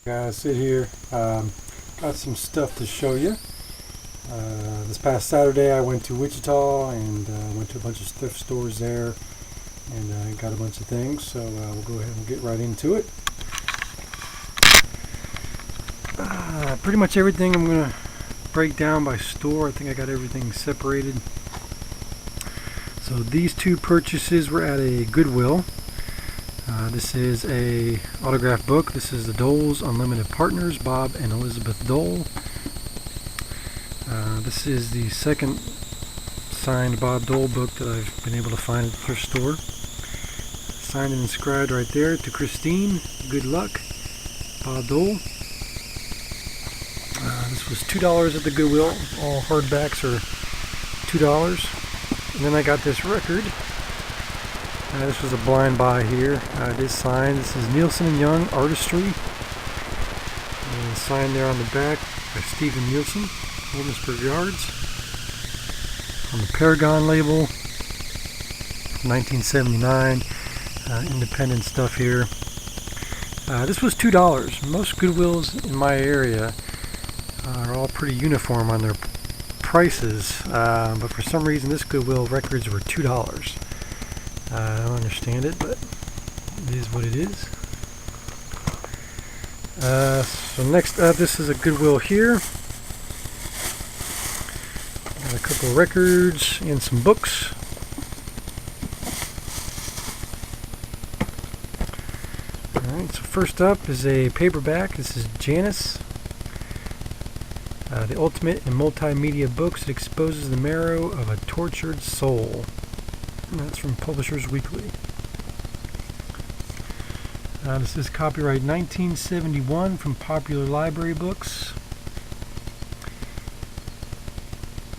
Guys, sit here. Got some stuff to show you. This past Saturday I went to Wichita and went to a bunch of thrift stores there and got a bunch of things, so we'll go ahead and get right into it. Pretty much everything I'm going to break down by store. I think I got everything separated. So these two purchases were at a Goodwill. This is a autograph book. This is the Dole's Unlimited Partners, Bob and Elizabeth Dole. This is the second signed Bob Dole book that I've been able to find at the thrift store. Signed and inscribed right there to Christine. Good luck, Bob Dole. This was $2 at the Goodwill. All hardbacks are $2. And then I got this record. This was a blind buy here. It is signed. This is Nielsen and Young Artistry. And signed there on the back by Stephen Nielsen, Williamsburg Yards. On the Paragon label, 1979. Independent stuff here. This was $2. Most Goodwills in my area are all pretty uniform on their prices, but for some reason this Goodwill records were $2. I don't understand it, but it is what it is. So next up, this is a Goodwill here. Got a couple of records and some books. Alright, so first up is a paperback. This is Janice. The Ultimate in Multimedia Books that exposes the marrow of a tortured soul. And that's from Publishers Weekly. This is copyright 1971 from Popular Library Books.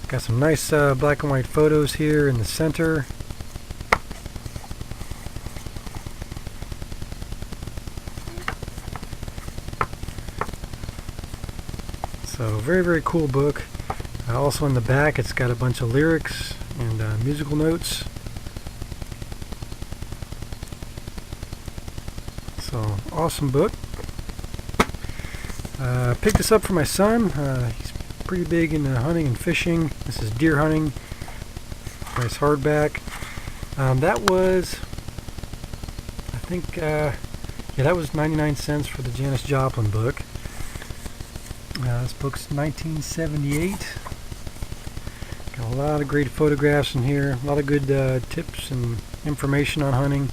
Got some nice black and white photos here in the center. So very, very cool book. Also in the back it's got a bunch of lyrics and musical notes. So, awesome book. Picked this up for my son. He's pretty big into hunting and fishing. This is deer hunting. Nice hardback. That was, I think, yeah, that was 99 cents for the Janis Joplin book. This book's 1978. Got a lot of great photographs in here. A lot of good tips and information on hunting.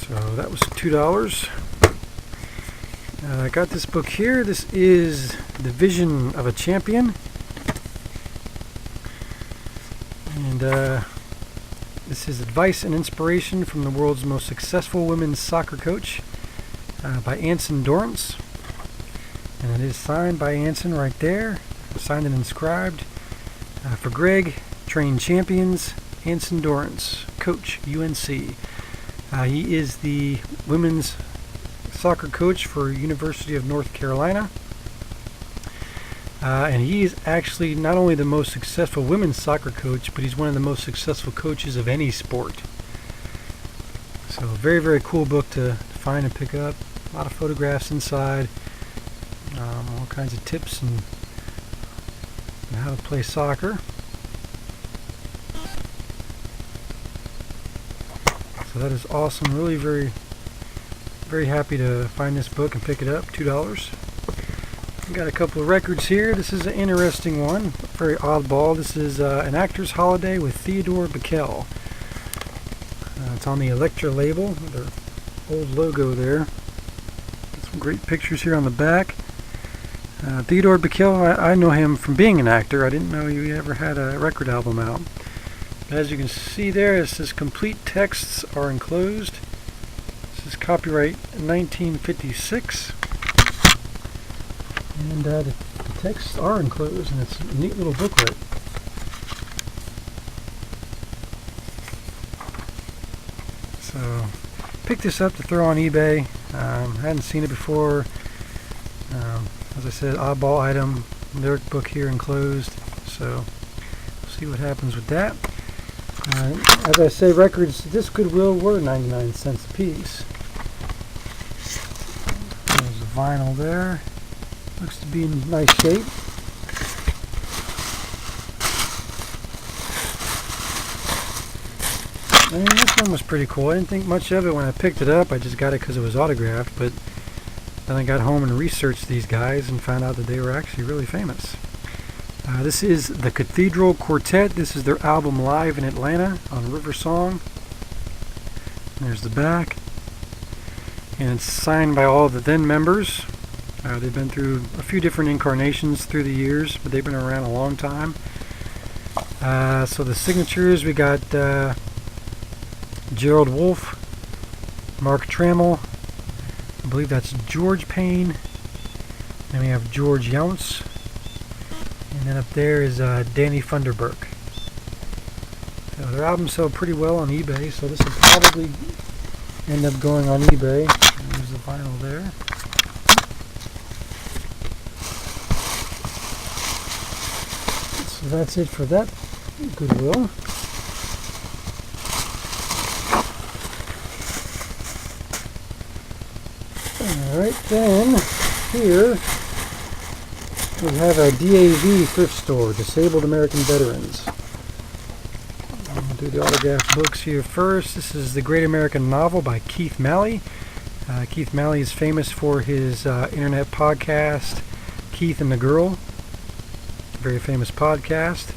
So that was $2. I got this book here. This is The Vision of a Champion. And this is advice and inspiration from the world's most successful women's soccer coach by Anson Dorrance. And it is signed by Anson right there. Signed and inscribed. For Greg, Train Champions, Anson Dorrance, Coach, UNC. He is the women's soccer coach for University of North Carolina. And he is actually not only the most successful women's soccer coach, but he's one of the most successful coaches of any sport. So very, very cool book to find and pick up. A lot of photographs inside. All kinds of tips and how to play soccer. So that is awesome. Really very, very happy to find this book and pick it up. $2. Got a couple of records here. This is an interesting one. Very oddball. This is An Actor's Holiday with Theodore Bickel. It's on the Elektra label. Their old logo there. Some great pictures here on the back. Theodore Bickel, I know him from being an actor. I didn't know he ever had a record album out. As you can see there, it says complete texts are enclosed. This is copyright 1956. And the texts are enclosed, and it's a neat little booklet. So, picked this up to throw on eBay. Hadn't seen it before. As I said, oddball item. Lyric book here enclosed. So, we'll see what happens with that. As I say, records at this Goodwill were 99 cents a piece. There's the vinyl there. Looks to be in nice shape. I mean, this one was pretty cool. I didn't think much of it when I picked it up. I just got it because it was autographed, but then I got home and researched these guys and found out that they were actually really famous. This is the Cathedral Quartet. This is their album live in Atlanta on River Song. There's the back. And it's signed by all the then members. They've been through a few different incarnations through the years, but they've been around a long time. So the signatures, we got Gerald Wolfe, Mark Trammell, I believe that's George Payne, and we have George Younce, and then up there is Danny Funderburk. So their albums sell pretty well on eBay, so this will probably end up going on eBay. There's the vinyl there. So that's it for that Goodwill. Alright, then here we have a DAV thrift store, Disabled American Veterans. I'm going to do the autographed books here first. This is The Great American Novel by Keith Malley. Keith Malley is famous for his internet podcast, Keith and the Girl. Very famous podcast.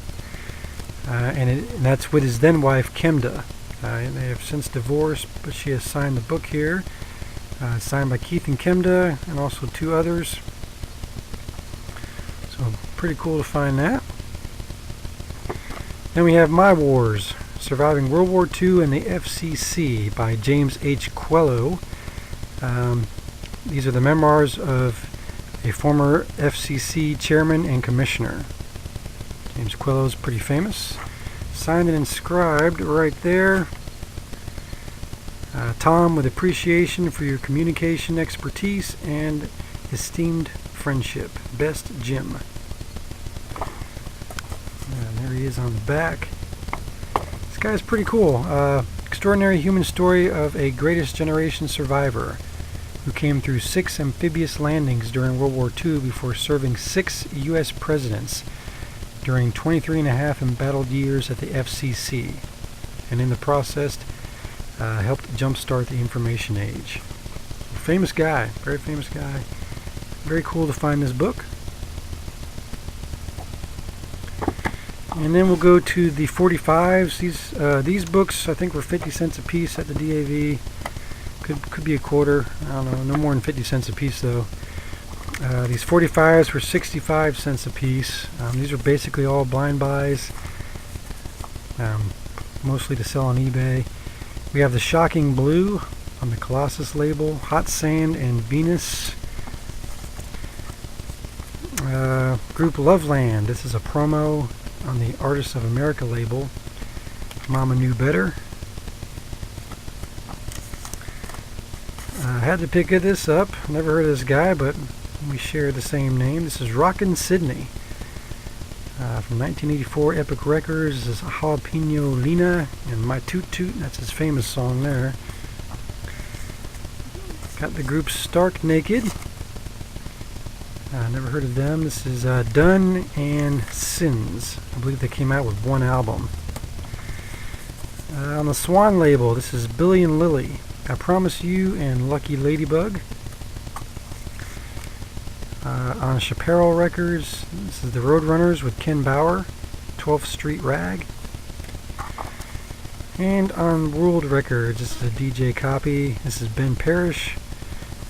And that's with his then wife, Kemda. They have since divorced, but she has signed the book here. Signed by Keith and Kemda, and also two others. So pretty cool to find that. Then we have My Wars, Surviving World War II and the FCC by James H. Quello. These are the memoirs of a former FCC chairman and commissioner. James Quello is pretty famous. Signed and inscribed right there. Tom, with appreciation for your communication expertise and esteemed friendship. Best, Jim. And there he is on the back. This guy's pretty cool. Extraordinary human story of a greatest generation survivor who came through 6 amphibious landings during World War II before serving 6 U.S. presidents during 23 and a half embattled years at the FCC, and in the process helped jumpstart the information age. Famous guy, very famous guy. Very cool to find this book. And then we'll go to the 45s. These books I think were 50 cents a piece at the DAV. Could be a quarter. I don't know. No more than 50 cents a piece though. These 45s were 65 cents a piece. These are basically all blind buys, mostly to sell on eBay. We have the Shocking Blue on the Colossus label, Hot Sand and Venus. Group Loveland, this is a promo on the Artists of America label. Mama Knew Better. I had to pick this up. Never heard of this guy, but we share the same name. This is Rockin' Sydney. From 1984, Epic Records. This is Jalapeno Lina and My Toot Toot. That's his famous song there. Got the group Stark Naked. Never heard of them. This is Done and Sins. I believe they came out with one album. On the Swan label, this is Billy and Lily. I Promise You and Lucky Ladybug. On Chaparral Records, this is the Roadrunners with Ken Bauer, 12th Street Rag. And on World Records, this is a DJ copy. This is Ben Parrish,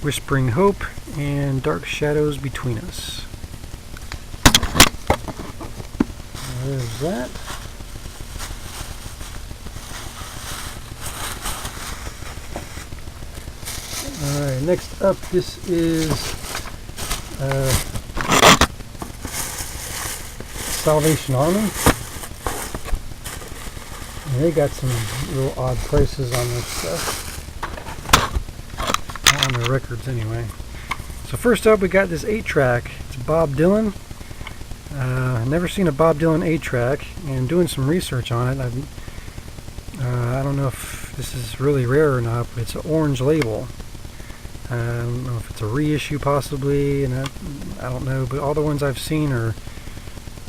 Whispering Hope, and Dark Shadows Between Us. There's that. Alright, next up, this is Salvation Army. And they got some real odd prices on this stuff. On their records anyway. So first up we got this 8-track. It's Bob Dylan. I've never seen a Bob Dylan 8-track, and doing some research on it, I don't know if this is really rare or not, but it's an orange label. I don't know if it's a reissue possibly, and I don't know, but all the ones I've seen are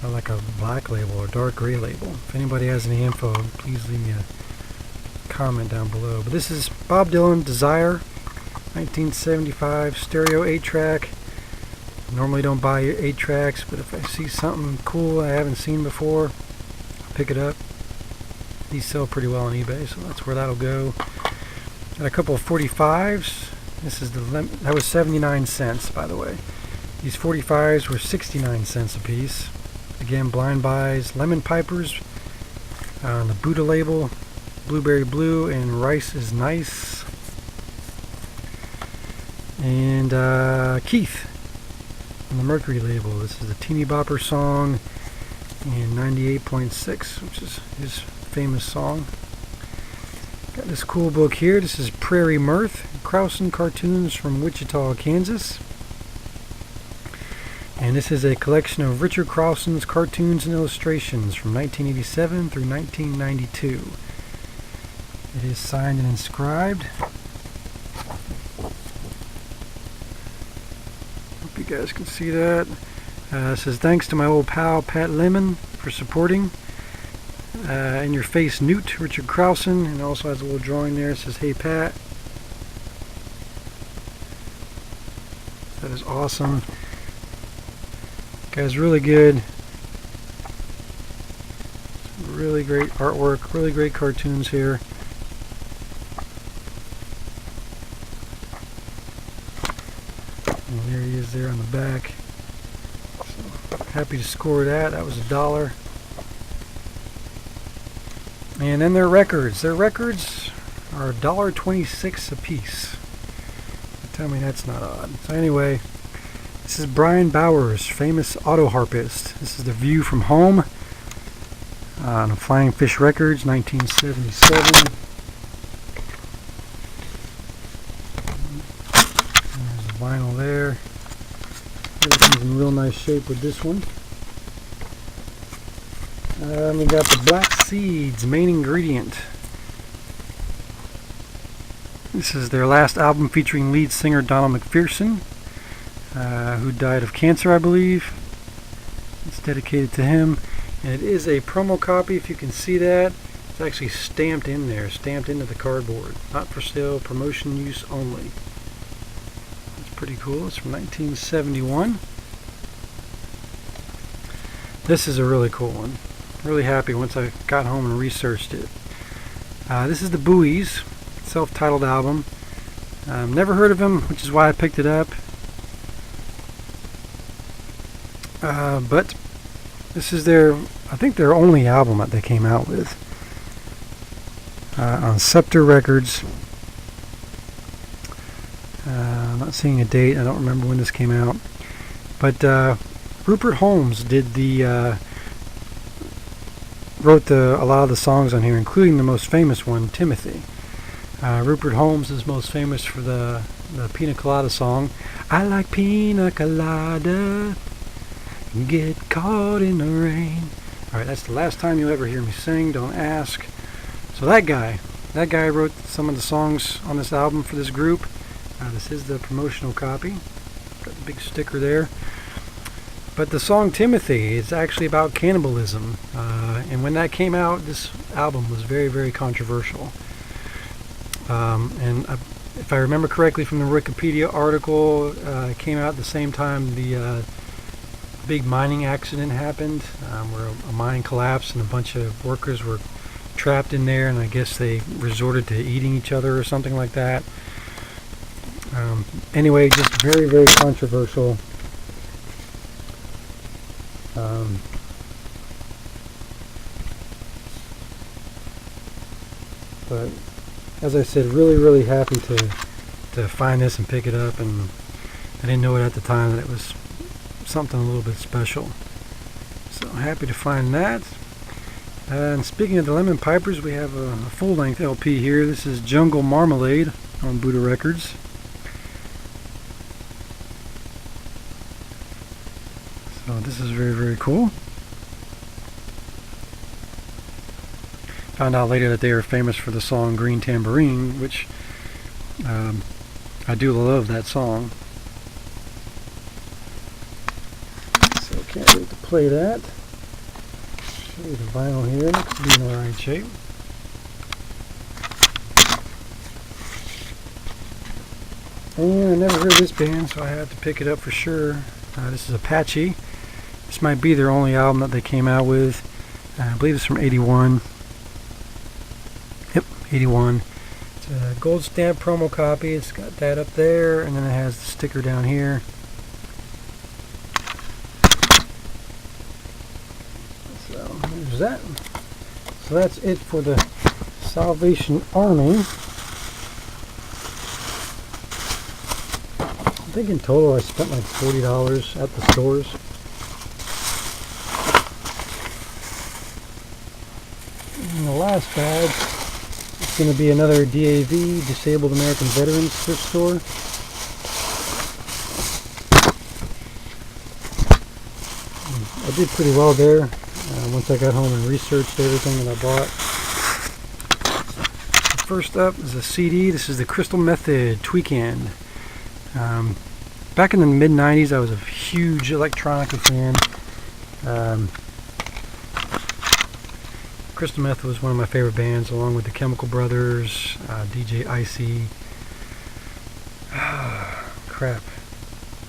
like a black label or dark gray label. If anybody has any info, please leave me a comment down below. But this is Bob Dylan, Desire, 1975 stereo 8-track. Normally don't buy 8 tracks, but if I see something cool I haven't seen before, I'll pick it up. These sell pretty well on eBay, so that's where that'll go. Got a couple of 45s. This is that was 79 cents, by the way. These 45s were 69 cents a piece. Again, blind buys. Lemon Pipers on the Buddha label, Blueberry Blue, and Rice is Nice. And Keith on the Mercury label. This is the Teeny Bopper song in 98.6, which is his famous song. Got this cool book here. This is Prairie Mirth, Krausen cartoons from Wichita, Kansas. And this is a collection of Richard Krausen's cartoons and illustrations from 1987 through 1992. It is signed and inscribed. Hope you guys can see that. It says, thanks to my old pal Pat Lemon for supporting. In your face, Newt, Richard Krausen, and also has a little drawing there. It says, hey Pat. That is awesome. Guy's really good. Really great artwork, really great cartoons here. And there he is there on the back. So, happy to score that. That was $1. And then their records. Their records are $1.26 a piece. Tell me that's not odd. So anyway, this is Brian Bowers, famous auto harpist. This is The View from Home on Flying Fish Records, 1977. There's the vinyl there. Everything's in real nice shape with this one. We got the Black Seeds, Main Ingredient. This is their last album featuring lead singer Donald McPherson, who died of cancer, I believe. It's dedicated to him. And it is a promo copy, if you can see that. It's actually stamped in there, stamped into the cardboard. Not for sale, promotion use only. That's pretty cool. It's from 1971. This is a really cool one. Really happy once I got home and researched it. This is the Buoys, self-titled album. Never heard of them, which is why I picked it up. But this is I think their only album that they came out with. On Scepter Records. I'm not seeing a date. I don't remember when this came out. But Rupert Holmes did wrote a lot of the songs on here, including the most famous one, Timothy. Rupert Holmes is most famous for the Pina Colada song. I like pina colada, get caught in the rain. Alright, that's the last time you'll ever hear me sing, don't ask. So that guy wrote some of the songs on this album for this group. This is the promotional copy. Got the big sticker there. But the song Timothy is actually about cannibalism. And when that came out, this album was very, very controversial. And if I remember correctly from the Wikipedia article, it came out at the same time the big mining accident happened, where a mine collapsed and a bunch of workers were trapped in there, and I guess they resorted to eating each other or something like that. Anyway, just very, very controversial. But as I said, really, really happy to find this and pick it up, and I didn't know it at the time that it was something a little bit special. So happy to find that. And speaking of the Lemon Pipers, we have a full-length LP here. This is Jungle Marmalade on Buddha Records. So this is very, very cool. Found out later that they are famous for the song Green Tambourine, which I do love that song. So can't wait to play that. Show you the vinyl here. Looks to be in alright shape. And I never heard of this band, so I have to pick it up for sure. This is Apache. This might be their only album that they came out with. I believe it's from 81. Yep, 81. It's a gold stamp promo copy. It's got that up there, and then it has the sticker down here. So there's that. So that's it for the Salvation Army. I think in total I spent like $40 at the stores. And the last bag is going to be another DAV, Disabled American Veterans thrift store. I did pretty well there once I got home and researched everything that I bought. First up is a CD. This is the Crystal Method Tweekend. Back in the mid-90s, I was a huge Electronica fan. Crystal Meth was one of my favorite bands, along with the Chemical Brothers, DJ Icy. Crap.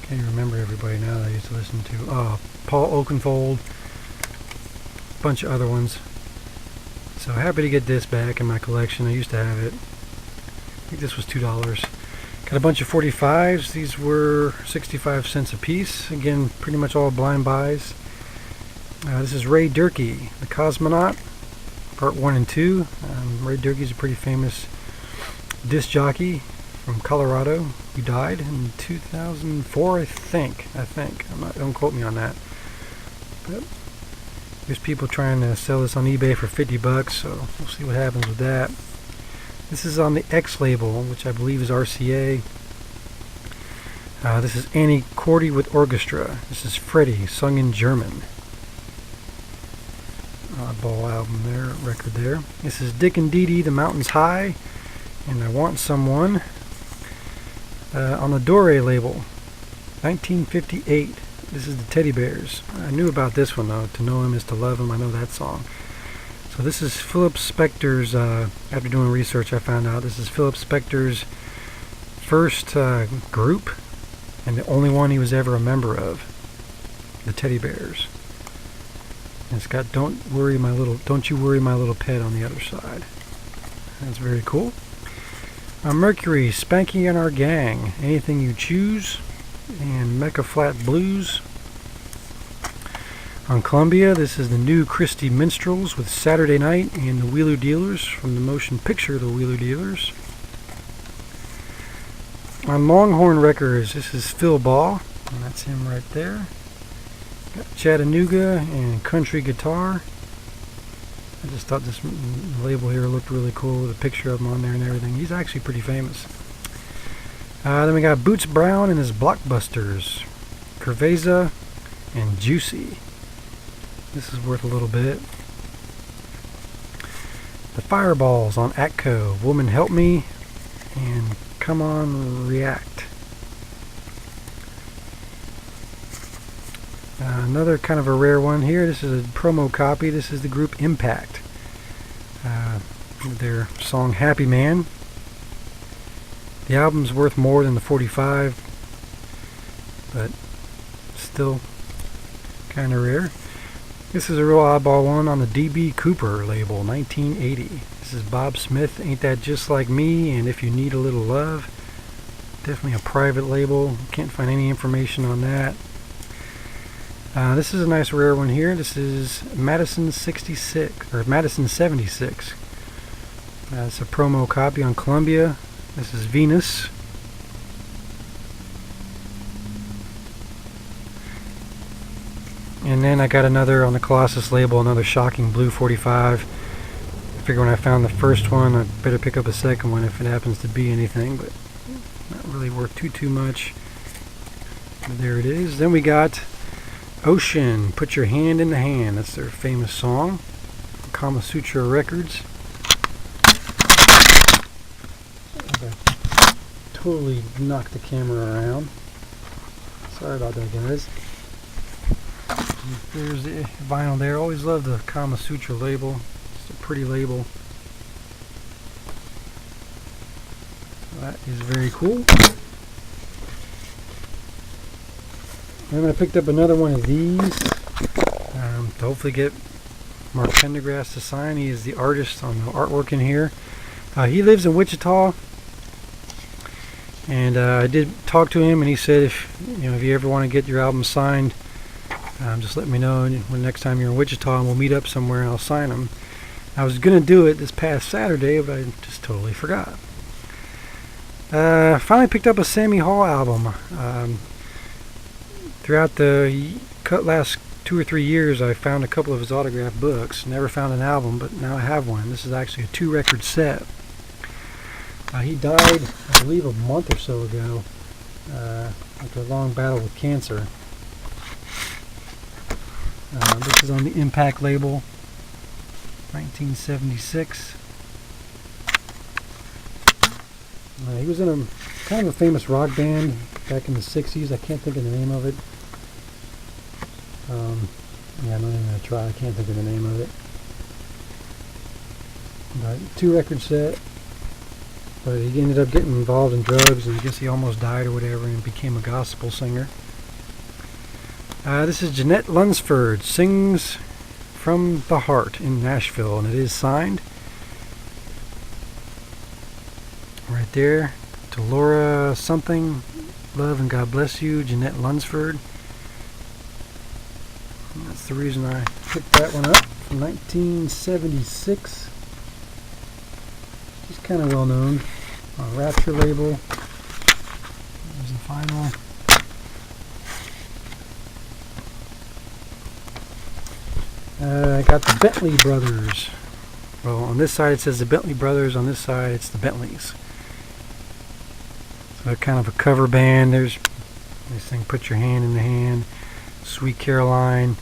Can't even remember everybody now that I used to listen to. Paul Oakenfold. A bunch of other ones. So happy to get this back in my collection. I used to have it. I think this was $2. Got a bunch of 45s. These were 65 cents a piece. Again, pretty much all blind buys. This is Ray Durkee, the Cosmonaut, part 1 and 2. Ray Durkee's a pretty famous disc jockey from Colorado who died in 2004, I think. Don't quote me on that. But there's people trying to sell this on eBay for $50, so we'll see what happens with that. This is on the X label, which I believe is RCA. This is Annie Cordy with Orchestra. This is Freddie, sung in German. Oddball album there, record there. This is Dick and Dee Dee, The Mountains High, and I Want Someone. On the Dore label, 1958. This is the Teddy Bears. I knew about this one though. To Know Him Is to Love Him. I know that song. So this is Philip Spector's, after doing research I found out, this is Philip Spector's first group, and the only one he was ever a member of, the Teddy Bears. And it's got Don't You Worry My Little Pet on the other side. That's very cool. Mercury, Spanky and Our Gang, Anything You Choose, and Mecca Flat Blues. On Columbia, this is the New Christie Minstrels with Saturday Night and the Wheeler Dealers from the motion picture The Wheeler Dealers. On Longhorn Records, this is Phil Ball, and that's him right there. Got Chattanooga and Country Guitar. I just thought this label here looked really cool with a picture of him on there and everything. He's actually pretty famous. Then we got Boots Brown and his Blockbusters, Cerveza, and Juicy. This is worth a little bit. The Fireballs on Atco, Woman Help Me, and Come On React. Another kind of a rare one here. This is a promo copy. This is the group Impact. Their song Happy Man. The album's worth more than the 45, but still kind of rare. This is a real oddball one on the D.B. Cooper label, 1980. This is Bob Smith, Ain't That Just Like Me, and If You Need a Little Love. Definitely a private label. Can't find any information on that. This is a nice rare one here. This is Madison 66, or Madison 76. It's a promo copy on Columbia. This is Venus. And then I got another on the Colossus label, another Shocking Blue 45. I figure when I found the first one, I'd better pick up a second one if it happens to be anything, but not really worth too much. But there it is. Then we got Ocean, Put Your Hand in the Hand. That's their famous song. Kama Sutra Records. totally knocked the camera around. Sorry about that, guys. There's the vinyl there. Always love the Kama Sutra label. It's a pretty label. That is very cool. And then I picked up another one of these to hopefully get Mark Pendergrass to sign. He is the artist on the artwork in here. He lives in Wichita, and I did talk to him, and he said if you ever want to get your album signed, just let me know when next time you're in Wichita, and we'll meet up somewhere and I'll sign them. I was gonna do it this past Saturday, but I just totally forgot. Finally picked up a Sammy Hall album. Throughout the last 2 or 3 years, I found a couple of his autographed books. Never found an album, but now I have one. This is actually a 2-record set. He died, I believe, a month or so ago after a long battle with cancer. This is on the Impact label, 1976. He was in a kind of a famous rock band back in the 60s. I can't think of the name of it. Yeah, I'm not even going to try. I can't think of the name of it. But 2-record set. But he ended up getting involved in drugs, and I guess he almost died or whatever, and became a gospel singer. This is Jeanette Lunsford, Sings from the Heart in Nashville, and it is signed. Right there, to Laura something, love and God bless you, Jeanette Lunsford. And that's the reason I picked that one up, from 1976. She's kind of well known. Rapture label. There's the final. I got the Bentley Brothers. Well, on this side it says the Bentley Brothers, on this side it's the Bentleys. So kind of a cover band. There's this thing, Put Your Hand in the Hand, Sweet Caroline,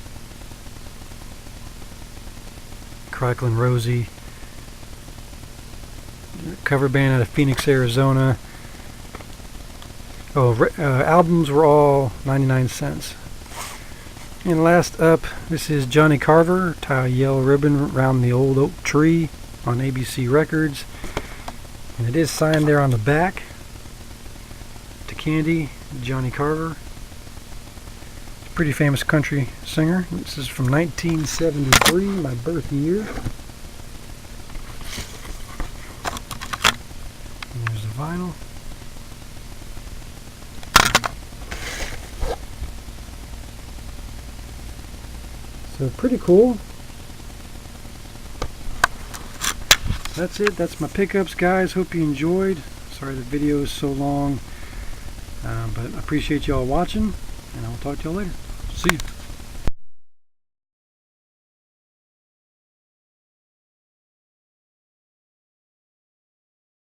Cracklin' Rosie. Cover band out of Phoenix, Arizona. Albums were all 99 cents. And last up, this is Johnny Carver, Tie a Yellow Ribbon Around the Old Oak Tree on ABC Records. And it is signed there on the back to Candy, Johnny Carver. Pretty famous country singer. This is from 1973, my birth year. And there's the vinyl. So pretty cool. That's it. That's my pickups, guys. Hope you enjoyed. Sorry the video is so long, but I appreciate y'all watching, and I'll talk to y'all later. See you.